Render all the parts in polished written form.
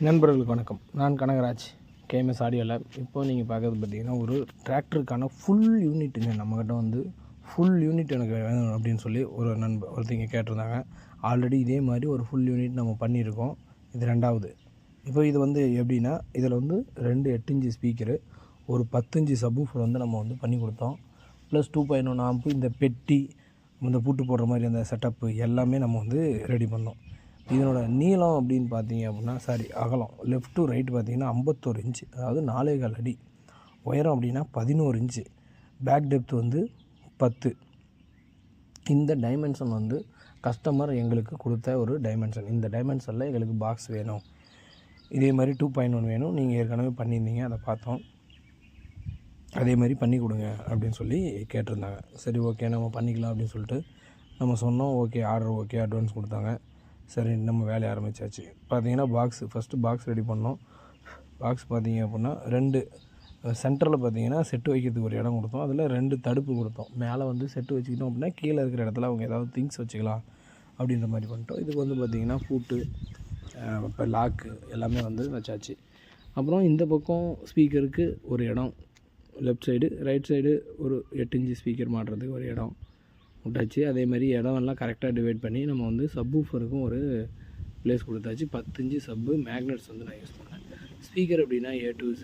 நண்பர்களுக்கு வணக்கம். நான் கனகராஜ், கேஎம்எஸ் ஆடியோ லேப். இப்போ நீங்கள் பார்க்குறது பார்த்தீங்கன்னா ஒரு டிராக்டருக்கான ஃபுல் யூனிட்டுங்க. நம்மக்கிட்ட வந்து ஃபுல் யூனிட் எனக்கு வேணும் அப்படின்னு சொல்லி ஒருத்தங்க கேட்டிருந்தாங்க. ஆல்ரெடி இதே மாதிரி ஒரு ஃபுல் யூனிட் நம்ம பண்ணியிருக்கோம். இது ரெண்டாவது. இப்போ இது வந்து எப்படின்னா, இதில் வந்து 2 8 இன்ச்சு ஸ்பீக்கரு, ஒரு 10 இன்ச்சு சப்வூஃபர் வந்து நம்ம வந்து பண்ணி கொடுத்தோம். ப்ளஸ் 2.1 ஆம்பு, இந்த பெட்டி, இந்த பூட்டு போடுற மாதிரி அந்த செட்டப்பு எல்லாமே நம்ம வந்து ரெடி பண்ணோம். இதனோட நீளம் அப்படின்னு பார்த்தீங்க அப்படின்னா, அகலம் லெஃப்ட் டு ரைட் பார்த்தீங்கன்னா 51 இன்ச்சு, அதாவது 4.25 அடி. உயரம் அப்படின்னா 11 இன்ச்சு. பேக் டெப்த் வந்து 10. இந்த டைமென்ஷன் வந்து கஸ்டமர் எங்களுக்கு கொடுத்த ஒரு டைமென்ஷன். இந்த டைமென்ஷனில் எங்களுக்கு பாக்ஸ் வேணும், இதே மாதிரி 2.1 வேணும், நீங்கள் ஏற்கனவே பண்ணியிருந்தீங்க, அதை பார்த்தோம், அதே மாதிரி பண்ணி கொடுங்க அப்படின்னு சொல்லி கேட்டிருந்தாங்க. சரி, ஓகே, நம்ம பண்ணிக்கலாம் அப்படின்னு சொல்லிட்டு நம்ம சொன்னோம். ஓகே, ஆர்டர் ஓகே, அட்வான்ஸ் கொடுத்தாங்க. சரி, நம்ம வேலையை ஆரம்பித்தாச்சு. பார்த்தீங்கன்னா ஃபஸ்ட்டு பாக்ஸ் ரெடி பண்ணோம். பாக்ஸ் பார்த்தீங்க அப்படின்னா 2 சென்டரில் பார்த்தீங்கன்னா செட்டு வைக்கிறதுக்கு ஒரு இடம் கொடுத்தோம். அதில் 2 தடுப்பு கொடுத்தோம். மேலே வந்து செட்டு வச்சுக்கிட்டோம் அப்படின்னா கீழே இருக்கிற இடத்துல அவங்க ஏதாவது திங்ஸ் வச்சுக்கலாம் அப்படின்ற மாதிரி பண்ணிட்டோம். இதுக்கு வந்து பார்த்திங்கன்னா பூட்டு, இப்போ லாக்கு எல்லாமே வந்து வச்சாச்சு. அப்புறம் இந்த பக்கம் ஸ்பீக்கருக்கு ஒரு இடம், லெஃப்ட் சைடு ரைட் சைடு ஒரு 8 இன்ச்சு ஸ்பீக்கர் மாட்டுறதுக்கு ஒரு இடம் விட்டாச்சு. அதே மாதிரி இடமெல்லாம் கரெக்டாக டிவைட் பண்ணி நம்ம வந்து சப்வூஃபருக்கும் ஒரு ப்ளேஸ் கொடுத்தாச்சு. 10 இன்ச்சு சப்பு மேக்னெட்ஸ் வந்து நான் யூஸ் பண்ணேன். ஸ்பீக்கர் அப்படின்னா A to Z,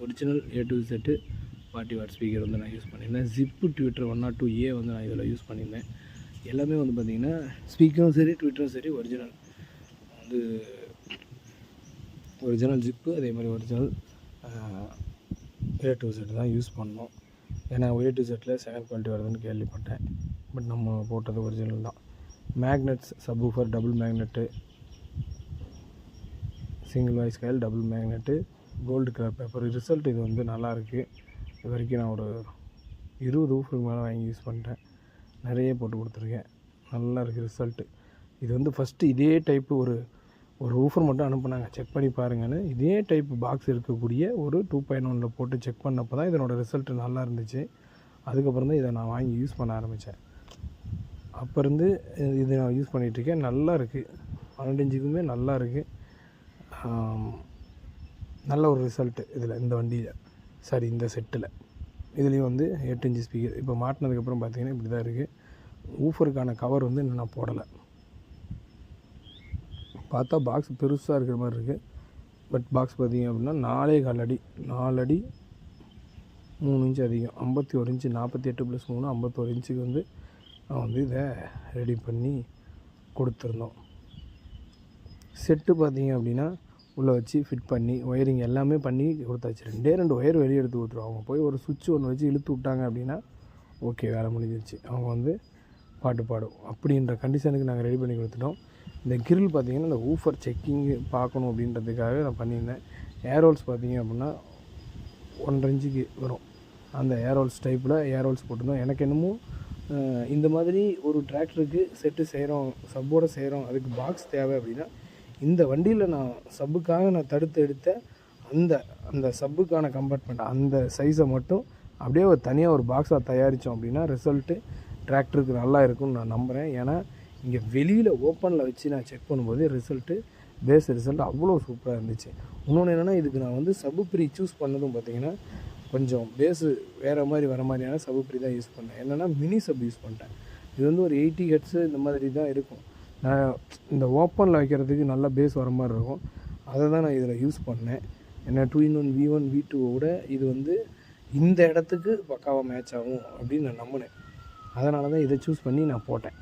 original A to Z 40 watt speaker வந்து நான் யூஸ் பண்ணியிருந்தேன். ஜிப்பு ட்விட்டர் 102A வந்து நான் இதில் யூஸ் பண்ணியிருந்தேன். எல்லாமே வந்து பார்த்திங்கன்னா ஸ்பீக்கரும் சரி ட்விட்டரும் சரி ஒரிஜினல் வந்து ஒரிஜினல் ஜிப்பு, அதே மாதிரி ஒரிஜினல் A to Z தான் யூஸ் பண்ணோம். ஏன்னா A to Zல செகண்ட் குவாலிட்டி வருதுன்னு கேள்விப்பட்டேன். பட் நம்ம போட்டது ஒரிஜினல் தான். Magnets subwoofer double magnet, single voice coil double magnet, gold colour paper. Result இது வந்து நல்லாயிருக்கு. இது வரைக்கும் நான் ஒரு 20 ஊஃபருக்கு மேலே வாங்கி யூஸ் பண்ணிட்டேன். நிறைய போட்டு கொடுத்துருக்கேன். நல்லா இருக்குது ரிசல்ட்டு. இது வந்து ஃபஸ்ட்டு இதே டைப்பு ஒரு ஊஃபர் மட்டும் அனுப்புனாங்க, செக் பண்ணி பாருங்கன்னு. இதே டைப்பு பாக்ஸ் இருக்கக்கூடிய ஒரு 2.1 போட்டு செக் பண்ணப்போ தான் இதனோட ரிசல்ட்டு நல்லா இருந்துச்சு. அதுக்கப்புறம் தான் இதை நான் வாங்கி யூஸ் பண்ண ஆரம்பித்தேன். அப்போ இருந்து இது நான் யூஸ் பண்ணிகிட்ருக்கேன். நல்லா இருக்குது. 12 இன்ச்சுக்குமே நல்லா இருக்குது. நல்ல ஒரு ரிசல்ட்டு இதில், இந்த வண்டியில், இந்த செட்டில். இதுலேயும் வந்து 8 இன்ச்சு ஸ்பீக்கர் இப்போ மாட்டினதுக்கப்புறம் பார்த்திங்கன்னா இப்படி தான் இருக்குது. ஊஃபருக்கான கவர் வந்து இன்னும் நான் போடலை. பார்த்தா பாக்ஸ் பெருசாக இருக்கிற மாதிரி இருக்குது. பட் பாக்ஸ் பார்த்திங்க அப்படின்னா 4.25 அடி, 4 அடி 3 இன்ச்சு அதிகம், 51 இன்ச்சு. 48 + 3 51 இன்ச்சுக்கு வந்து நான் வந்து இதை ரெடி பண்ணி கொடுத்துருந்தோம். செட்டு பார்த்திங்க அப்படின்னா உள்ளே வச்சு ஃபிட் பண்ணி ஒயரிங் எல்லாமே பண்ணி கொடுத்தாச்சு. 2 ஒயர் வெளியே எடுத்து கொடுத்துருவோம். அவங்க போய் ஒரு சுவிட்ச் ஒன்று வச்சு இழுத்து விட்டாங்க அப்படின்னா ஓகே, வேலை முடிஞ்சிருச்சு, அவங்க வந்து பாட்டு பாடும் அப்படின்ற கண்டிஷனுக்கு நாங்கள் ரெடி பண்ணி கொடுத்துட்டோம். இந்த கிரில் பார்த்திங்கன்னா இந்த ஊஃபர் செக்கிங்கு பார்க்கணும் அப்படின்றதுக்காக நான் பண்ணியிருந்தேன். ஏரோல்ஸ் பார்த்திங்க அப்படின்னா 1.5 இன்ச்சுக்கு வரும். அந்த ஏரோல்ஸ் டைப்பில் ஏரோல்ஸ் போட்டிருந்தோம். எனக்கு என்னமோ இந்த மாதிரி ஒரு டிராக்டருக்கு செட்டு செய்கிறோம், சப்போட செய்கிறோம், அதுக்கு பாக்ஸ் தேவை அப்படின்னா இந்த வண்டியில் நான் சப்புக்காக நான் எடுத்த அந்த சப்புக்கான கம்பார்ட்மெண்ட் அந்த சைஸை மட்டும் அப்படியே தனியாக ஒரு பாக்ஸாக தயாரித்தோம் அப்படின்னா ரிசல்ட்டு டிராக்டருக்கு நல்லா இருக்கும்னு நான் நம்புகிறேன். ஏன்னா இங்கே வெளியில் ஓப்பனில் வச்சு நான் செக் பண்ணும்போது பேஸ் ரிசல்ட் அவ்வளோ சூப்பராக இருந்துச்சு. இன்னொன்று என்னென்னா, இதுக்கு நான் வந்து சப்பு ப்ரீ சூஸ் பண்ணதும் பார்த்திங்கன்னா கொஞ்சம் பேஸு வேறு மாதிரி வர மாதிரியான சப்பு ப்ரீ தான் யூஸ் பண்ணேன். என்னென்னா மினி சப் யூஸ் பண்ணிட்டேன். இது வந்து ஒரு 80 ஹெர்ட்ஸு இந்த மாதிரி தான் இருக்கும். நான் இந்த ஓப்பனில் வைக்கிறதுக்கு நல்ல பேஸ் வர மாதிரி இருக்கும். அதை தான் நான் இதில் யூஸ் பண்ணேன். ஏன்னா 2-in-1 V1 V2 இது வந்து இந்த இடத்துக்கு பக்காவாக மேட்ச் ஆகும் அப்படின்னு நான் நம்பினேன். அதனால தான் இதை சூஸ் பண்ணி நான் போட்டேன்.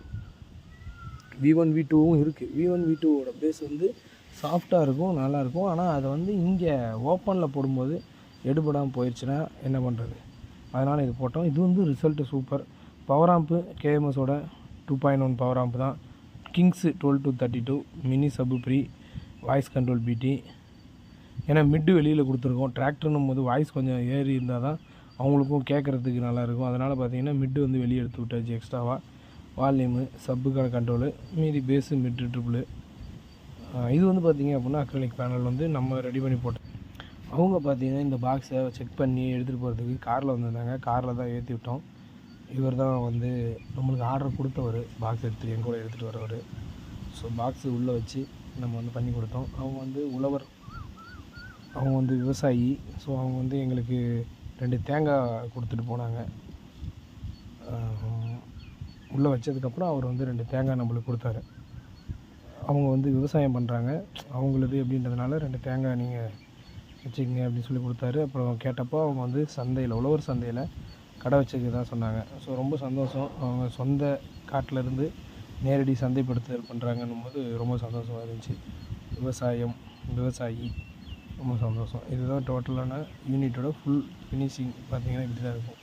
V1 V2 இருக்குது. V1 V2 பேஸ் வந்து சாஃப்டாக இருக்கும், நல்லாயிருக்கும். ஆனால் அதை வந்து இங்கே ஓப்பனில் போடும்போது எடுபடாமல் போயிடுச்சுன்னா என்ன பண்ணுறது, அதனால் இது போட்டோம். இது வந்து ரிசல்ட்டு சூப்பர். பவர் ஆம்பு கேஎம்எஸோட 2.1 பவர் ஆம்பு தான். கிங்ஸு 12 to 32 மினி சப்பு ப்ரீ, வாய்ஸ் கண்ட்ரோல் பிடி. ஏன்னா மிட்டு வெளியில் கொடுத்துருக்கோம். டிராக்டர்னும் போது வாய்ஸ் கொஞ்சம் ஏறி இருந்தால் தான் அவங்களுக்கும் கேட்குறதுக்கு நல்லாயிருக்கும். அதனால் பார்த்திங்கன்னா மிட்டு வந்து வெளியே எடுத்து விட்டாச்சு எக்ஸ்ட்ராவாக. வால்யூமு, சப்புக்கான கண்ட்ரோலு, மீதி பேஸு, மிட்டு, ட்ரிபிள். இது வந்து பார்த்திங்க அப்படின்னா அக்ரிலிக் பேனல் வந்து நம்ம ரெடி பண்ணி போட்டோம். அவங்க பார்த்திங்கன்னா இந்த பாக்ஸை செக் பண்ணி எடுத்துகிட்டு போகிறதுக்கு காரில் வந்திருந்தாங்க. காரில் தான் ஏற்றி விட்டோம். இவர் தான் நம்மளுக்கு ஆர்டர் கொடுத்தவர், பாக்ஸ் என் கூட எடுத்துகிட்டு வரவர். ஸோ பாக்ஸு உள்ளே வச்சு நம்ம வந்து பண்ணி கொடுத்தோம். அவங்க வந்து உழவர், அவங்க வந்து விவசாயி. ஸோ அவங்க வந்து எங்களுக்கு 2 தேங்காய் கொடுத்துட்டு போனாங்க. உள்ளே வச்சதுக்கப்புறம் அவர் வந்து 2 தேங்காய் நம்மளுக்கு கொடுத்தாரு. அவங்க வந்து விவசாயம் பண்ணுறாங்க, அவங்களது அப்படின்றதுனால 2 தேங்காய் நீங்கள் வச்சுக்கங்க அப்படின்னு சொல்லி கொடுத்தாரு. அப்புறம் கேட்டப்போ அவங்க வந்து சந்தையில், உழவர் சந்தையில் கடை வச்சுக்கிறதா சொன்னாங்க. ஸோ ரொம்ப சந்தோஷம். அவங்க சொந்த காட்டிலேருந்து நேரடி சந்தைப்படுத்துதல் பண்ணுறாங்கன்னும் போது ரொம்ப சந்தோஷமாக இருந்துச்சு. விவசாயம், விவசாயி, ரொம்ப சந்தோஷம். இதுதான் டோட்டலான யூனிட்டோட ஃபுல் ஃபினிஷிங் பார்த்தீங்கன்னா இப்படி தான் இருக்கும்.